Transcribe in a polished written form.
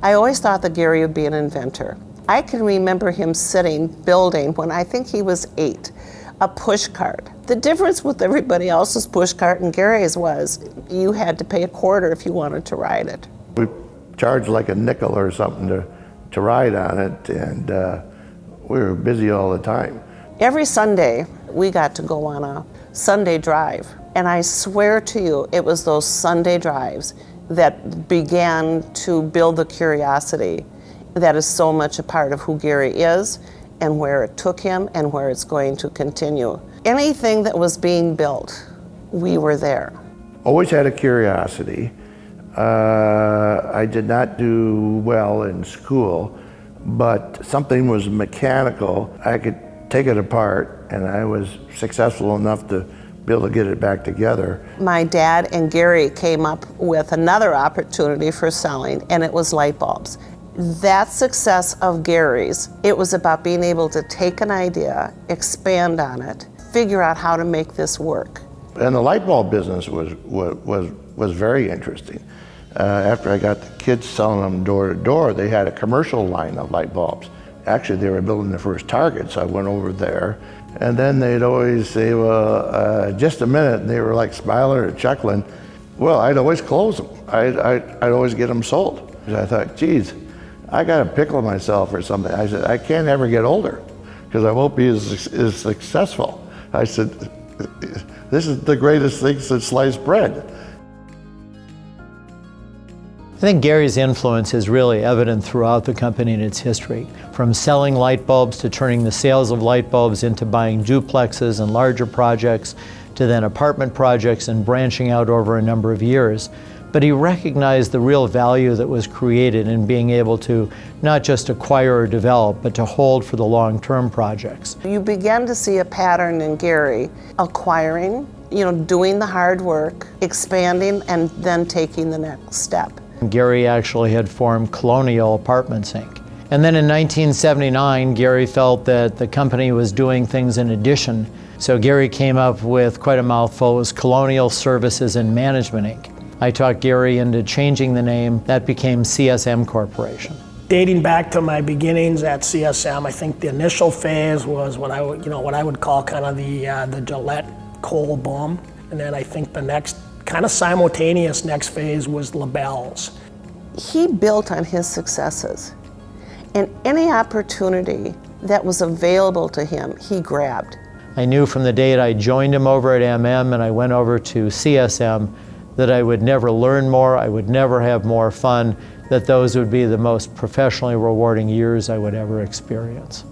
I always thought that Gary would be an inventor. I can remember him building, when I think he was 8, a push cart. The difference with everybody else's push cart and Gary's was you had to pay $0.25 if you wanted to ride it. We charged like a nickel or something to ride on it, and we were busy all the time. Every Sunday, we got to go on a Sunday drive. And I swear to you, it was those Sunday drives that began to build the curiosity that is so much a part of who Gary is and where it took him and where it's going to continue. Anything that was being built, we were there. Always had a curiosity. I did not do well in school, but something was mechanical. I could take it apart, and I was successful enough to be able to get it back together. My dad and Gary came up with another opportunity for selling, and it was light bulbs. That success of Gary's, it was about being able to take an idea, expand on it, figure out how to make this work. And the light bulb business was very interesting. After I got the kids selling them door to door, they had a commercial line of light bulbs. Actually, they were building the first Target, so I went over there. And then they'd always say, well, just a minute, and they were like smiling or chuckling. Well, I'd always close them. I'd always get them sold. I thought, geez, I got to pickle myself or something. I said, I can't ever get older because I won't be as successful. I said, this is the greatest thing since sliced bread. I think Gary's influence is really evident throughout the company and its history. From selling light bulbs to turning the sales of light bulbs into buying duplexes and larger projects, to then apartment projects and branching out over a number of years. But he recognized the real value that was created in being able to not just acquire or develop, but to hold for the long-term projects. You began to see a pattern in Gary acquiring, doing the hard work, expanding, and then taking the next step. Gary actually had formed Colonial Apartments, Inc. And then in 1979, Gary felt that the company was doing things in addition. So Gary came up with quite a mouthful. It was Colonial Services and Management, Inc. I talked Gary into changing the name. That became CSM Corporation. Dating back to my beginnings at CSM, I think the initial phase was what I would call kind of the Gillette coal boom. And then I think the next kind of simultaneous next phase was LaBelle's. He built on his successes, and any opportunity that was available to him, he grabbed. I knew from the day that I joined him over at MM and I went over to CSM that I would never learn more, I would never have more fun, that those would be the most professionally rewarding years I would ever experience.